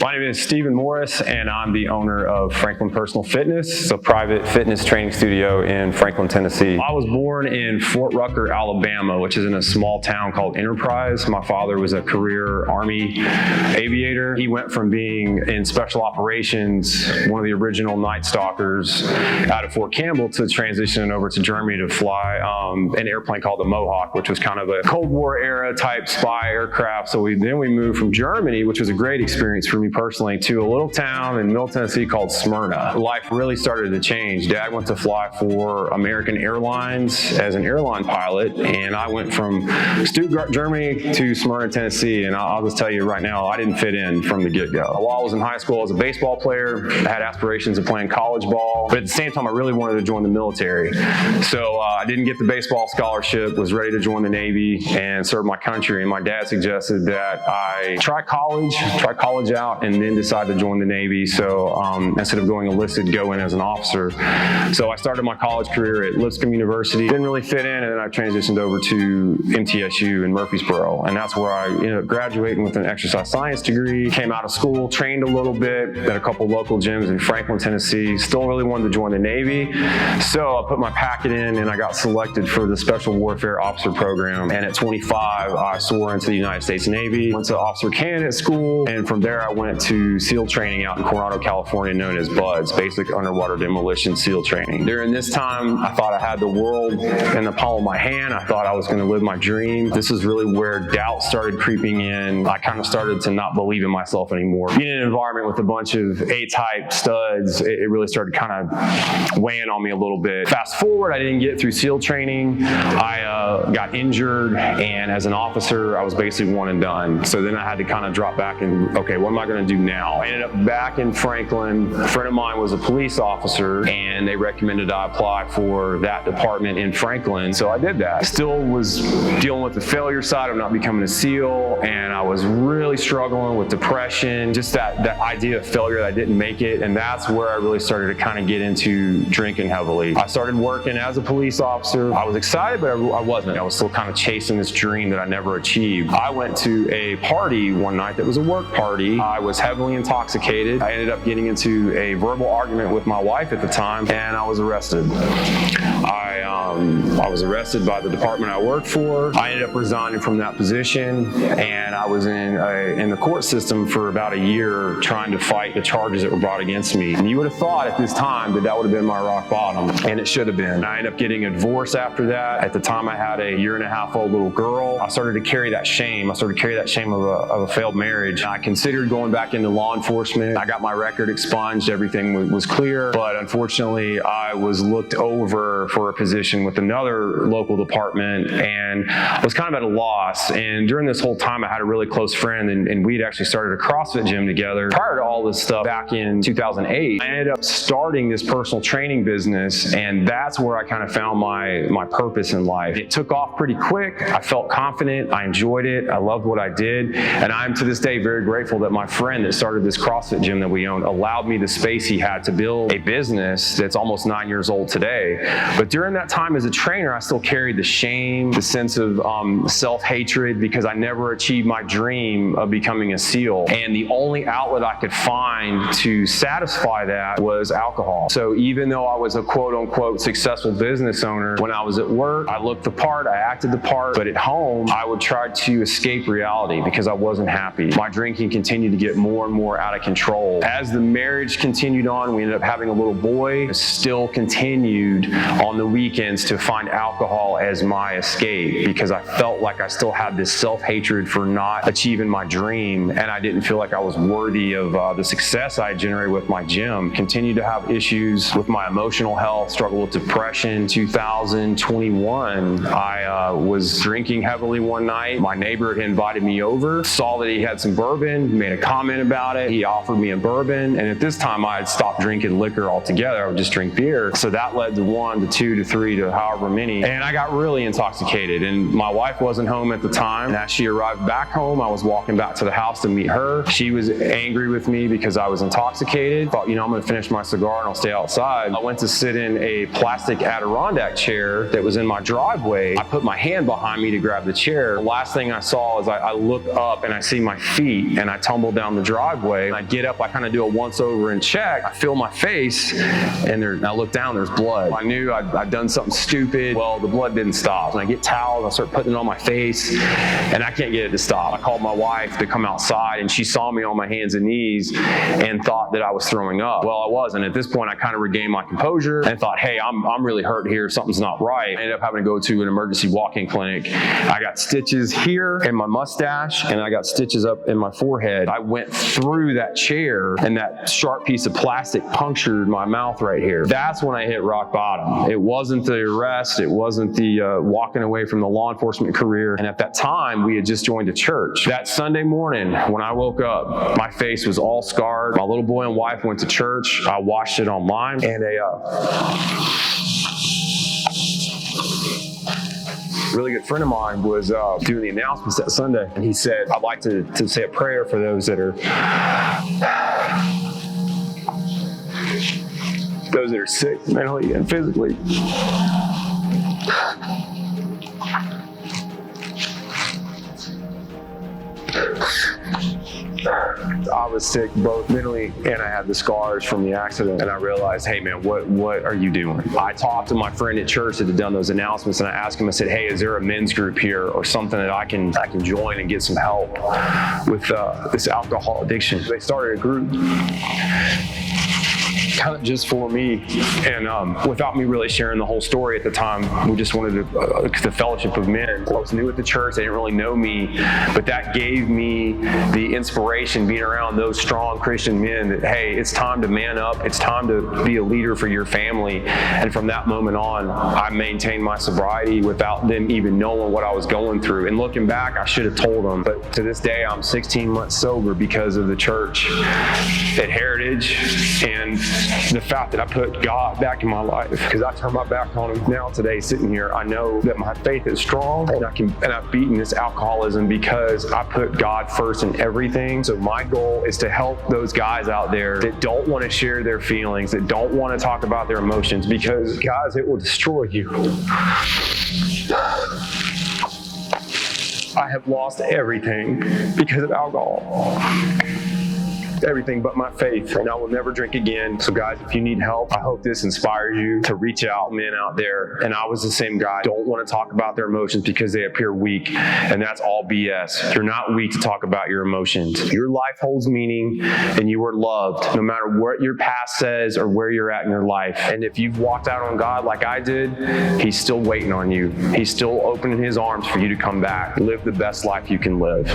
My name is Stephen Morris, and I'm the owner of Franklin Personal Fitness. It's a private fitness training studio in Franklin, Tennessee. I was born in Fort Rucker, Alabama, which is in a small town called Enterprise. My father was a career Army aviator. He went from being in special operations, one of the original Night Stalkers out of Fort Campbell, to transitioning over to Germany to fly an airplane called the Mohawk, which was kind of a Cold War era type spy aircraft. So then we moved from Germany, which was a great experience for me personally, to a little town in Middle Tennessee called Smyrna. Life really started to change. Dad went to fly for American Airlines as an airline pilot, and I went from Stuttgart, Germany to Smyrna, Tennessee, and I'll just tell you right now, I didn't fit in from the get-go. While I was in high school, I was a baseball player. I had aspirations of playing college ball, but at the same time, I really wanted to join the military. So I didn't get the baseball scholarship, was ready to join the Navy and serve my country, and my dad suggested that I try college out, and then decide to join the Navy. So instead of going enlisted, go in as an officer. So I started my college career at Lipscomb University. Didn't really fit in, and then I transitioned over to MTSU in Murfreesboro. And that's where I ended up graduating with an exercise science degree. Came out of school, trained a little bit at a couple local gyms in Franklin, Tennessee. Still really wanted to join the Navy. So I put my packet in, and I got selected for the Special Warfare Officer Program. And at 25, I swore into the United States Navy. Went to officer candidate school, and from there I went to SEAL training out in Coronado, California, known as BUDS, Basic Underwater Demolition SEAL Training. During this time, I thought I had the world in the palm of my hand. I thought I was going to live my dream. This is really where doubt started creeping in. I kind of started to not believe in myself anymore. Being in an environment with a bunch of A-type studs, it really started kind of weighing on me a little bit. Fast forward, I didn't get through SEAL training. I got injured, and as an officer, I was basically one and done. So then I had to kind of drop back and, okay, what am I going to do now? I ended up back in Franklin. A friend of mine was a police officer, and they recommended I apply for that department in Franklin. So I did that. Still was dealing with the failure side of not becoming a SEAL, and I was really struggling with depression, just that idea of failure, that I didn't make it. And that's where I really started to kind of get into drinking heavily. I started working as a police officer. I was excited, but I wasn't. I was still kind of chasing this dream that I never achieved. I went to a party one night that was a work party. I was heavily intoxicated. I ended up getting into a verbal argument with my wife at the time, and I was arrested. I was arrested by the department I worked for. I ended up resigning from that position, and I was in the court system for about a year trying to fight the charges that were brought against me. And you would have thought at this time that would have been my rock bottom, and it should have been. I ended up getting a divorce after that. At the time, I had a 1.5-year-old little girl. I started to carry that shame. I started to carry that shame of a failed marriage. I considered going back into law enforcement. I got my record expunged. Everything was clear, but unfortunately, I was looked over for a position with another local department, and I was kind of at a loss. And during this whole time, I had a really close friend, and we'd actually started a CrossFit gym together. Prior to all this stuff, back in 2008, I ended up starting this personal training business, and that's where I kind of found my purpose in life. It took off pretty quick. I felt confident. I enjoyed it. I loved what I did, and I'm to this day very grateful that my friend that started this CrossFit gym that we owned allowed me the space he had to build a business that's almost 9 years old today. But during that time as a trainer, I still carried the shame, the sense of self-hatred, because I never achieved my dream of becoming a SEAL. And the only outlet I could find to satisfy that was alcohol. So even though I was a quote-unquote successful business owner, when I was at work, I looked the part, I acted the part, but at home, I would try to escape reality because I wasn't happy. My drinking continued to get more and more out of control. As the marriage continued on, we ended up having a little boy. I still continued on the weekends to find alcohol as my escape because I felt like I still had this self-hatred for not achieving my dream, and I didn't feel like I was worthy of the success I generated with my gym. Continued to have issues with my emotional health, struggled with depression. 2021, I was drinking heavily one night. My neighbor had invited me over, saw that he had some bourbon, made a comment about it. He offered me a bourbon, and at this time I had stopped drinking liquor altogether. I would just drink beer. So that led to 1 to 2 to 3 to however many, and I got really intoxicated, and my wife wasn't home at the time. And as she arrived back home, I was walking back to the house to meet her. She was angry with me because I was intoxicated. Thought, I'm gonna finish my cigar and I'll stay outside. I went to sit in a plastic Adirondack chair that was in my driveway. I put my hand behind me to grab the chair. The last thing I saw is I look up and I see my feet, and I tumble down the driveway. I get up, I kind of do a once over and check. I feel my face, and I look down, there's blood. I knew I'd done something stupid. Well, the blood didn't stop. And I get towels, I start putting it on my face, and I can't get it to stop. I called my wife to come outside, and she saw me on my hands and knees and thought that I was throwing up. Well, I wasn't. At this point, I kind of regained my composure and thought, hey, I'm really hurt here. Something's not right. I ended up having to go to an emergency walk-in clinic. I got stitches here in my mustache, and I got stitches up in my forehead. I went through that chair, and that sharp piece of plastic punctured my mouth right here. That's when I hit rock bottom. It wasn't the arrest. It wasn't the walking away from the law enforcement career. And at that time, we had just joined a church. That Sunday morning, when I woke up, my face was all scarred. My little boy and wife went to church. I watched it online, and really good friend of mine was doing the announcements that Sunday, and he said, I'd like to say a prayer for those that are sick mentally and physically. I was sick both mentally, and I had the scars from the accident, and I realized, hey man, what are you doing? I talked to my friend at church that had done those announcements, and I asked him, I said, hey, is there a men's group here or something that I can join and get some help with this alcohol addiction? They started a group kind of just for me, and without me really sharing the whole story at the time. We just wanted the fellowship of men. I was new at the church, they didn't really know me, but that gave me the inspiration being around those strong Christian men that, hey, it's time to man up, it's time to be a leader for your family. And from that moment on, I maintained my sobriety without them even knowing what I was going through. And looking back, I should have told them, but to this day, I'm 16 months sober because of the church at Heritage and the fact that I put God back in my life, because I turned my back on him. Now today, sitting here, I know that my faith is strong, and I've beaten this alcoholism because I put God first in everything. So my goal is to help those guys out there that don't want to share their feelings, that don't want to talk about their emotions, because guys, it will destroy you. I have lost everything because of alcohol. Everything but my faith, and I will never drink again. So guys, if you need help, I hope this inspires you to reach out, men out there. And I was the same guy. Don't want to talk about their emotions because they appear weak, and that's all BS. You're not weak to talk about your emotions. Your life holds meaning, and you are loved no matter what your past says or where you're at in your life. And if you've walked out on God like I did, he's still waiting on you. He's still opening his arms for you to come back. Live the best life you can live.